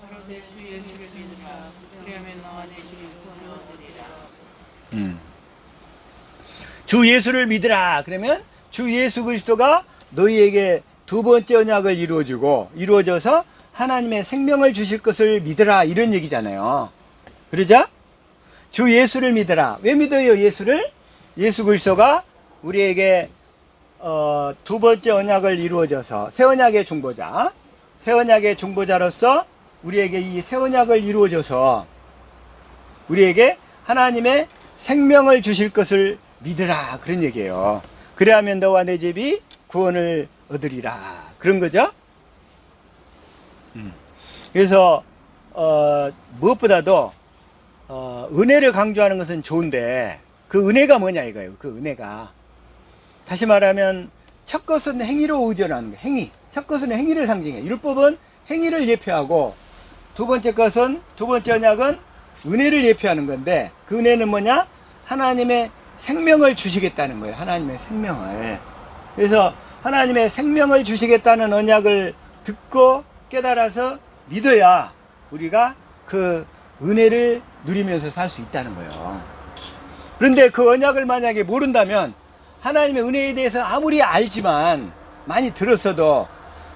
[SPEAKER 2] 바로 내 주 예수를 믿으라. 그러면 너와 내 집이 구원을 얻으리라.
[SPEAKER 1] 주 예수를 믿으라. 그러면 주 예수 그리스도가 너희에게 두 번째 언약을 이루어져서 하나님의 생명을 주실 것을 믿으라, 이런 얘기잖아요. 그러죠? 주 예수를 믿으라. 왜 믿어요, 예수를? 예수 그리스도가 우리에게 두 번째 언약을 이루어져서 새 언약의 중보자로서 우리에게 이 새 언약을 이루어져서 우리에게 하나님의 생명을 주실 것을 믿으라, 그런 얘기예요. 그래야면 너와 내 집이 구원을 얻으리라, 그런 거죠. 그래서 무엇보다도 은혜를 강조하는 것은 좋은데 그 은혜가 뭐냐 이거예요. 그 은혜가, 다시 말하면 첫 것은 행위로 의존하는 거예요. 행위. 첫 것은 행위를 상징해요. 율법은 행위를 예표하고 두 번째 언약은 은혜를 예표하는 건데, 그 은혜는 뭐냐? 하나님의 생명을 주시겠다는 거예요. 하나님의 생명을. 그래서 하나님의 생명을 주시겠다는 언약을 듣고 깨달아서 믿어야 우리가 그 은혜를 누리면서 살 수 있다는 거예요. 그런데 그 언약을 만약에 모른다면 하나님의 은혜에 대해서 아무리 알지만, 많이 들었어도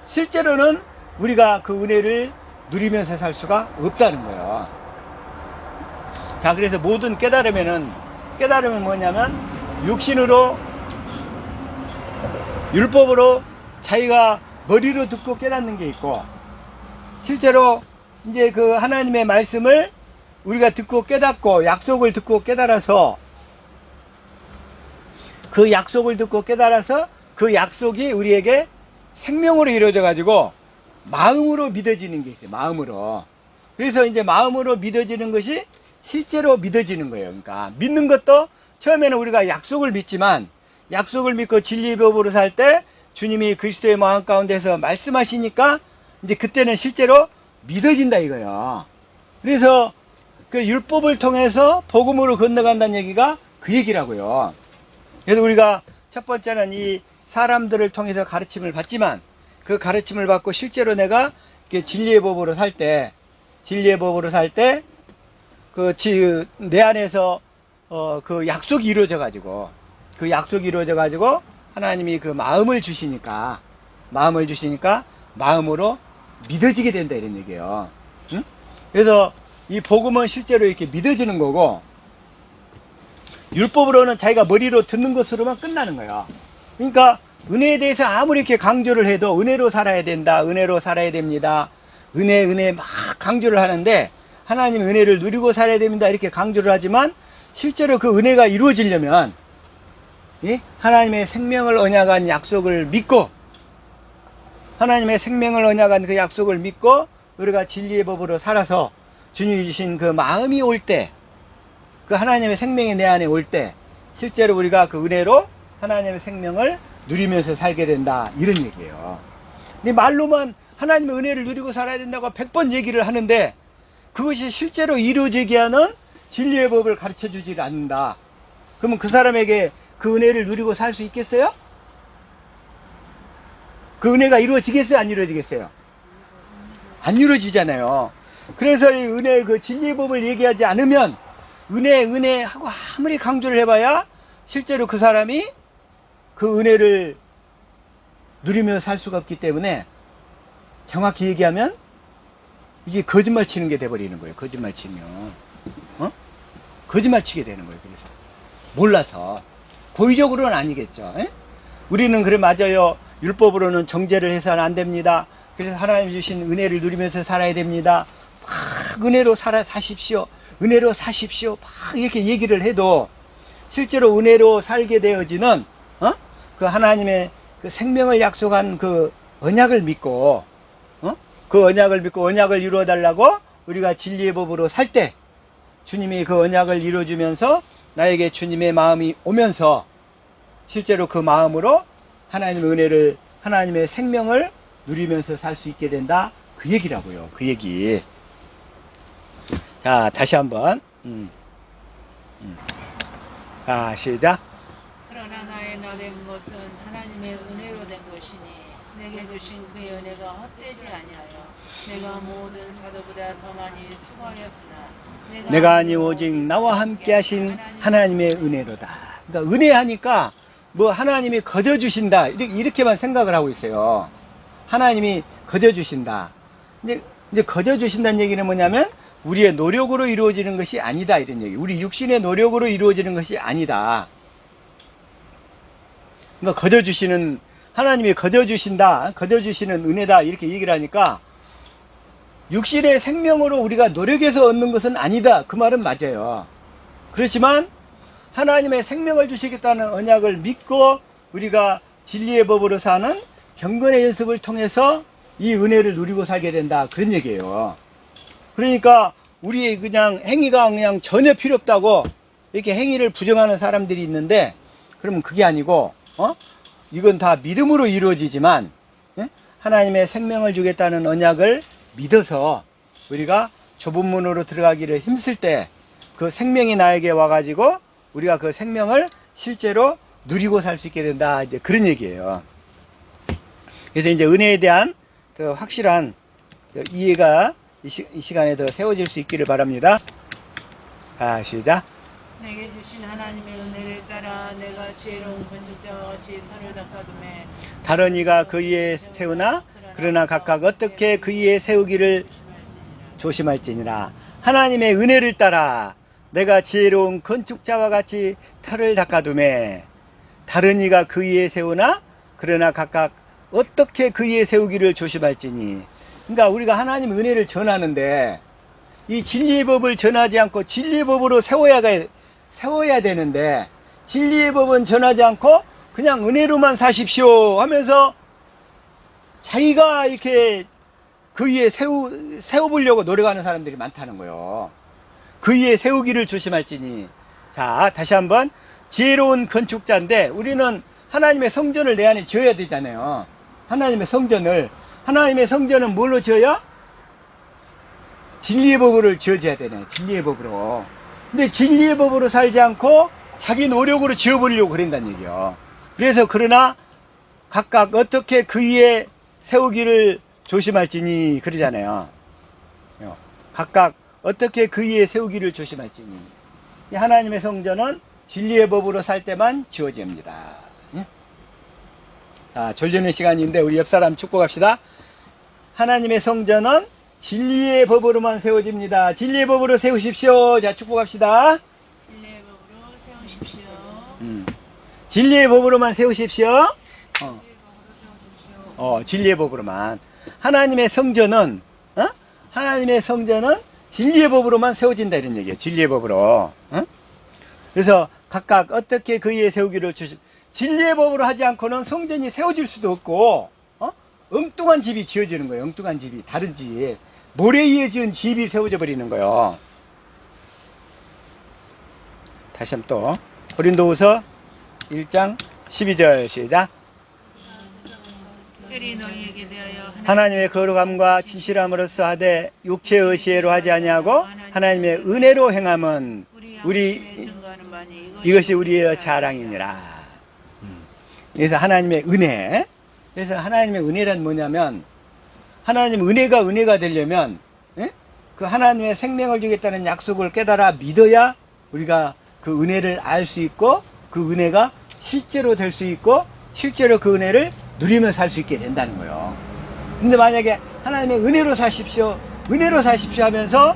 [SPEAKER 1] 실제로는 우리가 그 은혜를 누리면서 살 수가 없다는 거예요. 자, 그래서 모든 깨달음은 뭐냐면 육신으로, 율법으로 자기가 머리로 듣고 깨닫는 게 있고, 실제로 이제 그 하나님의 말씀을 우리가 듣고 깨닫고 약속을 듣고 깨달아서 그 약속이 우리에게 생명으로 이루어져 가지고 마음으로 믿어지는 게 있어요. 마음으로. 그래서 이제 마음으로 믿어지는 것이 실제로 믿어지는 거예요. 그러니까 믿는 것도 처음에는 우리가 약속을 믿지만, 약속을 믿고 진리의 법으로 살 때 주님이 그리스도의 마음 가운데서 말씀하시니까 이제 그때는 실제로 믿어진다 이거예요. 그래서 그 율법을 통해서 복음으로 건너간다는 얘기가 그 얘기라고요. 그래서 우리가 첫 번째는 이 사람들을 통해서 가르침을 받지만, 그 가르침을 받고 실제로 내가 진리의 법으로 살 때, 내 안에서 그 약속이 이루어져 가지고 하나님이 그 마음을 주시니까 마음으로 믿어지게 된다, 이런 얘기예요. 응? 그래서 이 복음은 실제로 이렇게 믿어지는 거고, 율법으로는 자기가 머리로 듣는 것으로만 끝나는 거예요. 그러니까 은혜에 대해서 아무리 이렇게 강조를 해도 은혜로 살아야 된다, 은혜로 살아야 됩니다, 은혜 막 강조를 하는데, 하나님 은혜를 누리고 살아야 됩니다, 이렇게 강조를 하지만 실제로 그 은혜가 이루어지려면 하나님의 생명을 언약한 약속을 믿고, 하나님의 생명을 언약한 그 약속을 믿고 우리가 진리의 법으로 살아서 주님이 주신 그 마음이 올 때, 그 하나님의 생명이 내 안에 올 때 실제로 우리가 그 은혜로 하나님의 생명을 누리면서 살게 된다, 이런 얘기예요. 근데 말로만 하나님의 은혜를 누리고 살아야 된다고 100번 얘기를 하는데 그것이 실제로 이루어지게 하는 진리의 법을 가르쳐 주질 않는다. 그러면 그 사람에게 그 은혜를 누리고 살 수 있겠어요? 그 은혜가 이루어지겠어요? 안 이루어지겠어요? 안 이루어지잖아요. 그래서 이 은혜 그 진리의 법을 얘기하지 않으면 은혜 하고 아무리 강조를 해봐야 실제로 그 사람이 그 은혜를 누리며 살 수가 없기 때문에 정확히 얘기하면 이게 거짓말 치는 게 돼버리는 거예요. 거짓말 치면 거짓말 치게 되는 거예요. 그래서 몰라서 고의적으로는 아니겠죠. 에? 우리는 그래 맞아요. 율법으로는 정죄를 해서는 안 됩니다. 그래서 하나님 주신 은혜를 누리면서 살아야 됩니다. 막 은혜로 사십시오. 은혜로 사십시오. 막 이렇게 얘기를 해도 실제로 은혜로 살게 되어지는 그 하나님의 그 생명을 약속한 그 언약을 믿고 그 언약을 믿고 언약을 이루어 달라고 우리가 진리의 법으로 살 때 주님이 그 언약을 이루어주면서 나에게 주님의 마음이 오면서 실제로 그 마음으로 하나님의 은혜를 하나님의 생명을 누리면서 살 수 있게 된다. 그 얘기라고요. 그 얘기. 자, 다시 한번. 자, 시작.
[SPEAKER 2] 그러나 나의 나된 것은 하나님의 은혜로 된 것이니 내게 주신 그의 은혜가 헛되지 아니하여 내가 모든 사도보다 더 많이 수고하였으나
[SPEAKER 1] 내가 아니 오직 나와 함께 하신 하나님의 은혜로다. 그러니까 은혜하니까 뭐 하나님이 거저주신다 이렇게만 생각을 하고 있어요. 하나님이 거저주신다. 이제 거저주신다는 얘기는 뭐냐면 우리의 노력으로 이루어지는 것이 아니다 이런 얘기. 우리 육신의 노력으로 이루어지는 것이 아니다. 그러니까 거저주시는 하나님이 거저주신다, 거저주시는 은혜다 이렇게 얘기를 하니까 육신의 생명으로 우리가 노력해서 얻는 것은 아니다. 그 말은 맞아요. 그렇지만 하나님의 생명을 주시겠다는 언약을 믿고 우리가 진리의 법으로 사는 경건의 연습을 통해서 이 은혜를 누리고 살게 된다. 그런 얘기예요. 그러니까 우리의 그냥 행위가 그냥 전혀 필요 없다고 이렇게 행위를 부정하는 사람들이 있는데 그러면 그게 아니고 이건 다 믿음으로 이루어지지만 하나님의 생명을 주겠다는 언약을 믿어서 우리가 좁은 문으로 들어가기를 힘쓸 때 그 생명이 나에게 와가지고 우리가 그 생명을 실제로 누리고 살 수 있게 된다. 이제 그런 얘기예요. 그래서 이제 은혜에 대한 그 확실한 이해가 이 시간에 더 세워질 수 있기를 바랍니다. 시작.
[SPEAKER 2] 내게 주신 하나님의 은혜를 따라 내가 지혜로운 건축자와 같이 터를 닦아두매
[SPEAKER 1] 다른 이가 그 위에 세우나 그러나 각각 어떻게 그 위에 세우기를 조심할지니라. 하나님의 은혜를 따라 내가 지혜로운 건축자와 같이 터를 닦아두매 다른 이가 그 위에 세우나 그러나 각각 어떻게 그 위에 세우기를 조심할지니. 그러니까 우리가 하나님 은혜를 전하는데 이 진리의 법을 전하지 않고 진리의 법으로 세워야 되는데 진리의 법은 전하지 않고 그냥 은혜로만 사십시오 하면서 자기가 이렇게 그 위에 세워보려고 노력하는 사람들이 많다는 거예요. 그 위에 세우기를 조심할지니. 자, 다시 한번. 지혜로운 건축자인데 우리는 하나님의 성전을 내 안에 지어야 되잖아요. 하나님의 성전은 뭘로 지어야? 진리의 법으로 지어져야 되네. 진리의 법으로. 근데 진리의 법으로 살지 않고 자기 노력으로 지어보려고 그런다는 얘기요. 그래서 그러나 각각 어떻게 그 위에 세우기를 조심할지니 그러잖아요. 각각 어떻게 그 위에 세우기를 조심할지니. 하나님의 성전은 진리의 법으로 살 때만 지어집니다. 졸리는 시간인데 우리 옆 사람 축복합시다. 하나님의 성전은 진리의 법으로만 세워집니다. 진리의 법으로 세우십시오. 자, 축복합시다.
[SPEAKER 2] 진리의 법으로 세우십시오.
[SPEAKER 1] 진리의 법으로만 세우십시오. 진리의 법으로만. 하나님의 성전은 진리의 법으로만 세워진다 이런 얘기예요. 진리의 법으로. 그래서 각각 어떻게 그 위에 세우기를 진리의 법으로 하지 않고는 성전이 세워질 수도 없고 엉뚱한 집이 지어지는 거예요. 엉뚱한 집이 다른 집 모래에 의해 지은 집이 세워져 버리는 거예요. 다시 한번 또 고린도후서 1장 12절 시작.
[SPEAKER 2] 특별히 너희에게 대하여
[SPEAKER 1] 하나님의 거룩함과 진실함으로써 하되 육체의 의지로 하지 아니하고 하나님의 은혜로 행함은 이것이 우리의 자랑이니라. 그래서 하나님의 은혜. 그래서 하나님의 은혜란 뭐냐면 하나님 은혜가 되려면 그 하나님의 생명을 주겠다는 약속을 깨달아 믿어야 우리가 그 은혜를 알 수 있고 그 은혜가 실제로 될 수 있고 실제로 그 은혜를 누리며 살 수 있게 된다는 거예요. 근데 만약에 하나님의 은혜로 사십시오, 은혜로 사십시오 하면서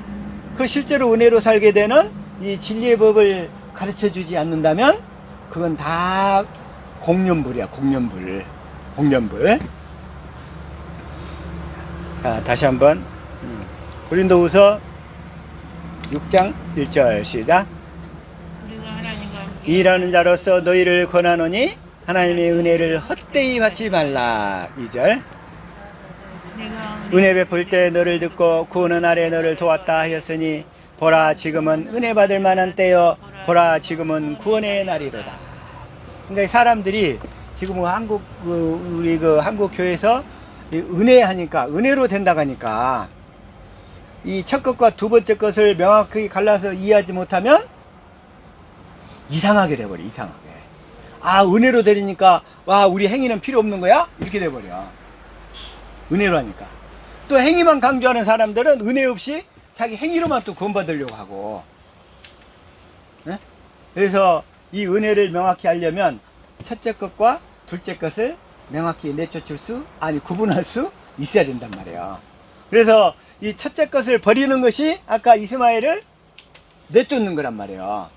[SPEAKER 1] 그 실제로 은혜로 살게 되는 이 진리의 법을 가르쳐 주지 않는다면 그건 다 공연불이야. 공연불. 자, 다시 한번 고린도후서 6장 1절 시작.
[SPEAKER 2] 우리가 하나님과 함께
[SPEAKER 1] 일하는 자로서 너희를 권하노니 하나님의 은혜를 헛되이 받지 말라. 2절.
[SPEAKER 2] 내가
[SPEAKER 1] 은혜 베풀 때 너를 듣고 구원은 아래 너를 도왔다 하였으니 보라 지금은 은혜 받을 만한 때요 보라 지금은 구원의 날이로다. 그러니까 사람들이 지금 우리 한국 교회에서 은혜 하니까 은혜로 된다고 하니까 이 첫 것과 두 번째 것을 명확히 갈라서 이해하지 못하면 이상하게 돼버려. 이상하게. 아, 은혜로 되니까 와, 우리 행위는 필요 없는 거야? 이렇게 돼버려. 은혜로 하니까. 또 행위만 강조하는 사람들은 은혜 없이 자기 행위로만 또 구원받으려고 하고. 네? 그래서 이 은혜를 명확히 알려면 첫째 것과 둘째 것을 명확히 내쫓을 수, 아니 구분할 수 있어야 된단 말이에요. 그래서 이 첫째 것을 버리는 것이 아까 이스마엘을 내쫓는 거란 말이에요.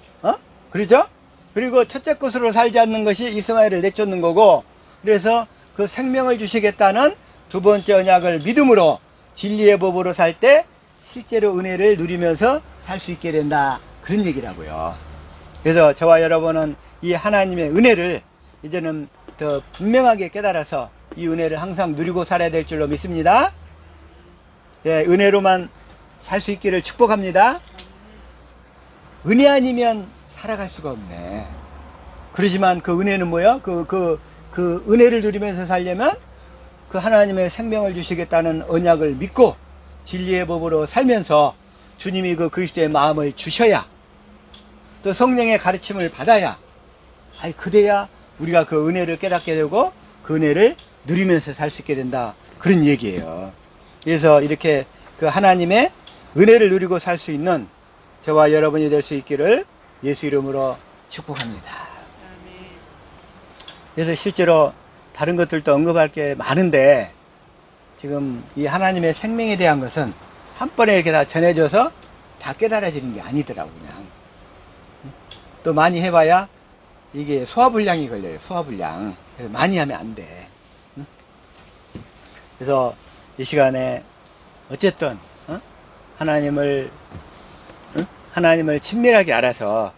[SPEAKER 1] 그러죠? 그리고 첫째 것으로 살지 않는 것이 이스마엘을 내쫓는 거고, 그래서 그 생명을 주시겠다는 두 번째 언약을 믿음으로 진리의 법으로 살 때 실제로 은혜를 누리면서 살 수 있게 된다. 그런 얘기라고요. 그래서 저와 여러분은 이 하나님의 은혜를 이제는 더 분명하게 깨달아서 이 은혜를 항상 누리고 살아야 될 줄로 믿습니다. 예, 은혜로만 살 수 있기를 축복합니다. 은혜 아니면 살아갈 수가 없네. 그러지만 그 은혜는 뭐야? 그 은혜를 누리면서 살려면 그 하나님의 생명을 주시겠다는 언약을 믿고 진리의 법으로 살면서 주님이 그 그리스도의 마음을 주셔야, 또 성령의 가르침을 받아야, 그래야 우리가 그 은혜를 깨닫게 되고 그 은혜를 누리면서 살 수 있게 된다. 그런 얘기예요. 그래서 이렇게 그 하나님의 은혜를 누리고 살 수 있는 저와 여러분이 될 수 있기를 예수 이름으로 축복합니다. 그래서 실제로 다른 것들도 언급할 게 많은데 지금 이 하나님의 생명에 대한 것은 한 번에 이렇게 다 전해져서 다 깨달아지는 게 아니더라고. 그냥 또 많이 해봐야 이게 소화불량이 걸려요. 소화불량. 그래서 많이 하면 안 돼. 그래서 이 시간에 어쨌든 하나님을 친밀하게 알아서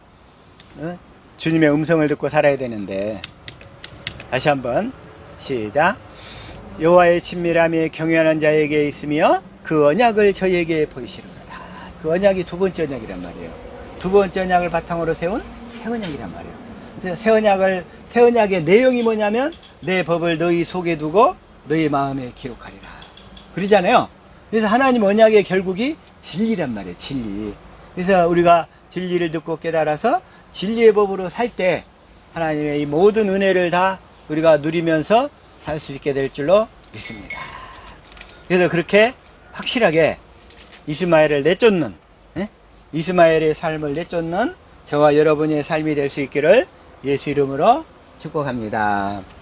[SPEAKER 1] 주님의 음성을 듣고 살아야 되는데, 다시 한번 시작. 여호와의 친밀함이 경외하는 자에게 있으며 그 언약을 저에게 보이시리로다. 그 언약이 두 번째 언약이란 말이에요. 두 번째 언약을 바탕으로 세운 새 언약이란 말이에요. 그래서 새 언약의 내용이 뭐냐면 내 법을 너희 속에 두고 너희 마음에 기록하리라. 그러잖아요. 그래서 하나님 언약의 결국이 진리란 말이에요. 진리. 그래서 우리가 진리를 듣고 깨달아서 진리의 법으로 살 때 하나님의 이 모든 은혜를 다 우리가 누리면서 살 수 있게 될 줄로 믿습니다. 그래서 그렇게 확실하게 이스마엘을 내쫓는, 이스마엘의 삶을 내쫓는 저와 여러분의 삶이 될 수 있기를 예수 이름으로 축복합니다.